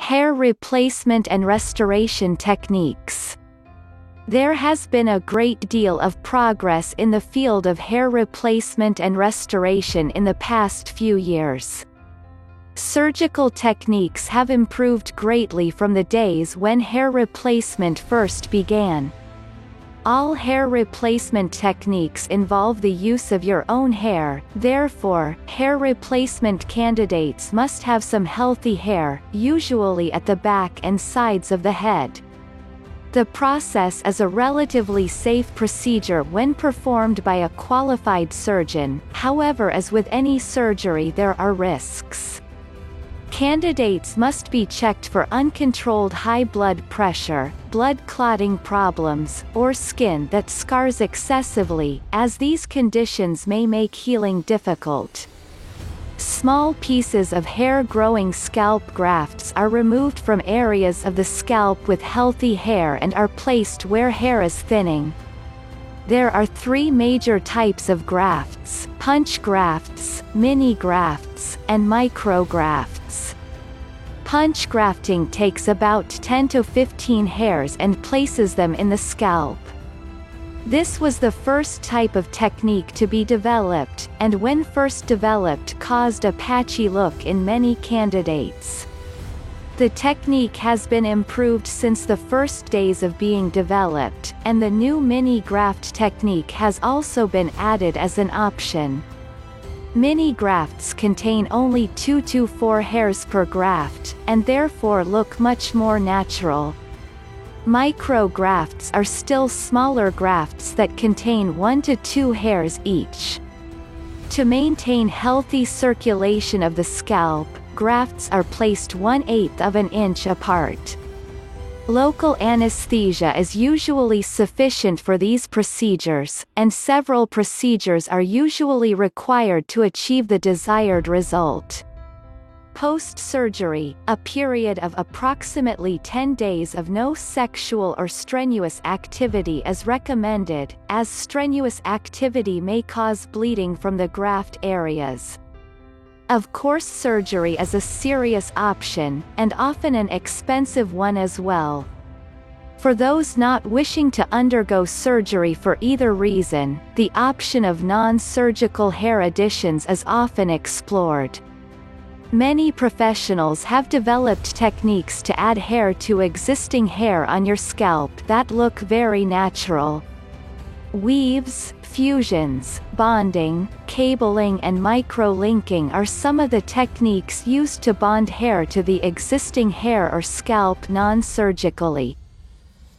Hair replacement and restoration techniques. There has been a great deal of progress in the field of hair replacement and restoration in the past few years. Surgical techniques have improved greatly from the days when hair replacement first began. All hair replacement techniques involve the use of your own hair, therefore, hair replacement candidates must have some healthy hair, usually at the back and sides of the head. The process is a relatively safe procedure when performed by a qualified surgeon, however, as with any surgery, there are risks. Candidates must be checked for uncontrolled high blood pressure, blood clotting problems, or skin that scars excessively, as these conditions may make healing difficult. Small pieces of hair-growing scalp grafts are removed from areas of the scalp with healthy hair and are placed where hair is thinning. There are three major types of grafts: punch grafts, mini grafts, and micrografts. Punch grafting takes about 10 to 15 hairs and places them in the scalp. This was the first type of technique to be developed, and when first developed caused a patchy look in many candidates. The technique has been improved since the first days of being developed, and the new mini graft technique has also been added as an option. Mini grafts contain only 2 to 4 hairs per graft, and therefore look much more natural. Micro grafts are still smaller grafts that contain 1 to 2 hairs each. To maintain healthy circulation of the scalp, grafts are placed 1/8 of an inch apart. Local anesthesia is usually sufficient for these procedures, and several procedures are usually required to achieve the desired result. Post-surgery, a period of approximately 10 days of no sexual or strenuous activity is recommended, as strenuous activity may cause bleeding from the graft areas. Of course, surgery is a serious option, and often an expensive one as well. For those not wishing to undergo surgery for either reason, the option of non-surgical hair additions is often explored. Many professionals have developed techniques to add hair to existing hair on your scalp that look very natural. Weaves, fusions, bonding, cabling and micro-linking are some of the techniques used to bond hair to the existing hair or scalp non-surgically.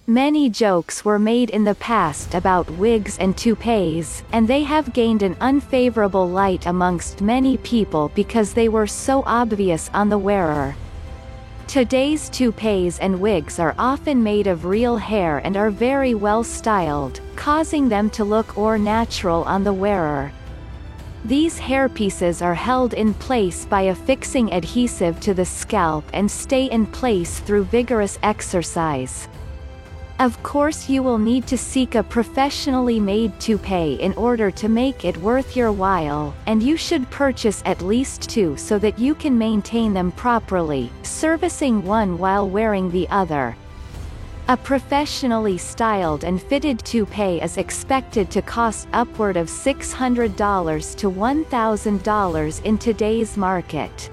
Many jokes were made in the past about wigs and toupees, and they have gained an unfavorable light amongst many people because they were so obvious on the wearer. Today's toupees and wigs are often made of real hair and are very well styled, causing them to look more natural on the wearer. These hairpieces are held in place by affixing adhesive to the scalp and stay in place through vigorous exercise. Of course, you will need to seek a professionally made toupee in order to make it worth your while, and you should purchase at least 2 so that you can maintain them properly, servicing one while wearing the other. A professionally styled and fitted toupee is expected to cost upward of $600 to $1,000 in today's market.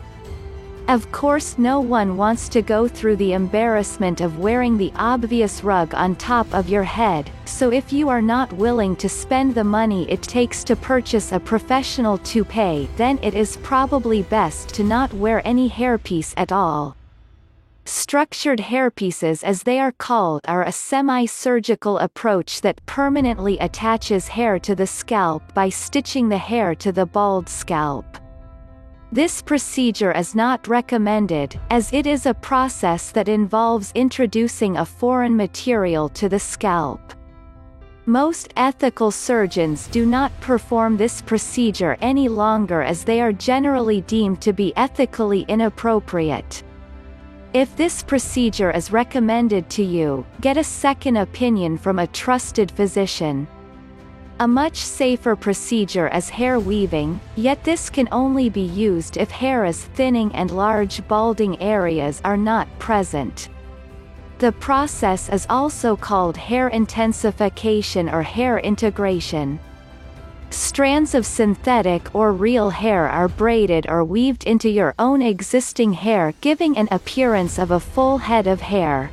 Of course, no one wants to go through the embarrassment of wearing the obvious rug on top of your head, so if you are not willing to spend the money it takes to purchase a professional toupee, then it is probably best to not wear any hairpiece at all. Structured hairpieces, as they are called, are a semi-surgical approach that permanently attaches hair to the scalp by stitching the hair to the bald scalp. This procedure is not recommended, as it is a process that involves introducing a foreign material to the scalp. Most ethical surgeons do not perform this procedure any longer, as they are generally deemed to be ethically inappropriate. If this procedure is recommended to you, get a second opinion from a trusted physician. A much safer procedure is hair weaving, yet this can only be used if hair is thinning and large balding areas are not present. The process is also called hair intensification or hair integration. Strands of synthetic or real hair are braided or weaved into your own existing hair, giving an appearance of a full head of hair.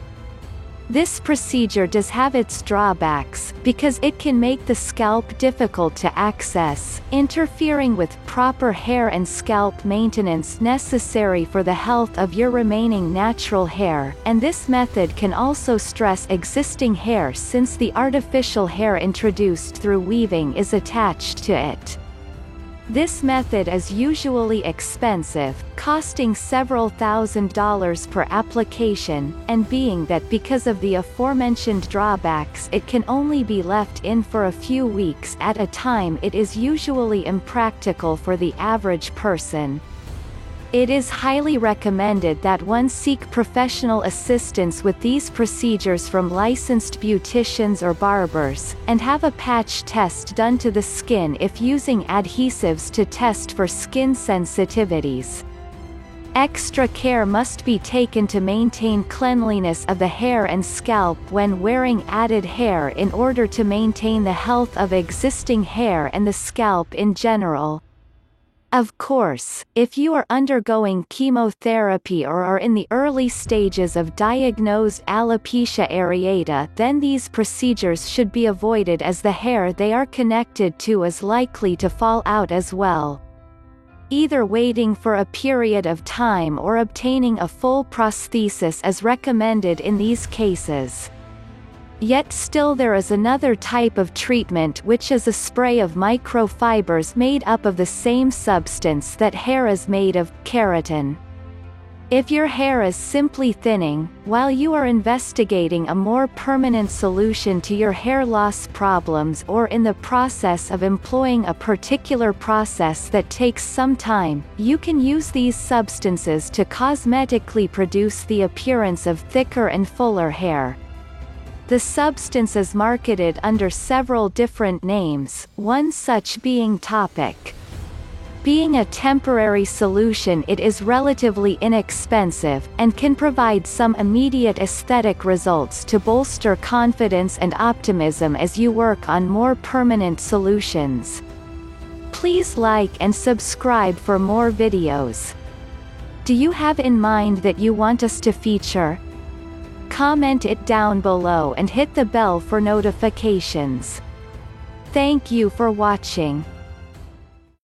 This procedure does have its drawbacks, because it can make the scalp difficult to access, interfering with proper hair and scalp maintenance necessary for the health of your remaining natural hair, and this method can also stress existing hair since the artificial hair introduced through weaving is attached to it. This method is usually expensive, costing several $1,000s per application, and being that because of the aforementioned drawbacks it can only be left in for a few weeks at a time, it is usually impractical for the average person. It is highly recommended that one seek professional assistance with these procedures from licensed beauticians or barbers, and have a patch test done to the skin if using adhesives to test for skin sensitivities. Extra care must be taken to maintain cleanliness of the hair and scalp when wearing added hair in order to maintain the health of existing hair and the scalp in general. Of course, if you are undergoing chemotherapy or are in the early stages of diagnosed alopecia areata, then these procedures should be avoided as the hair they are connected to is likely to fall out as well. Either waiting for a period of time or obtaining a full prosthesis is recommended in these cases. Yet still there is another type of treatment, which is a spray of microfibers made up of the same substance that hair is made of, keratin. If your hair is simply thinning, while you are investigating a more permanent solution to your hair loss problems or in the process of employing a particular process that takes some time, you can use these substances to cosmetically produce the appearance of thicker and fuller hair. The substance is marketed under several different names, one such being Topic. Being a temporary solution, it is relatively inexpensive, and can provide some immediate aesthetic results to bolster confidence and optimism as you work on more permanent solutions. Please like and subscribe for more videos. Do you have in mind that you want us to feature? Comment it down below and hit the bell for notifications. Thank you for watching.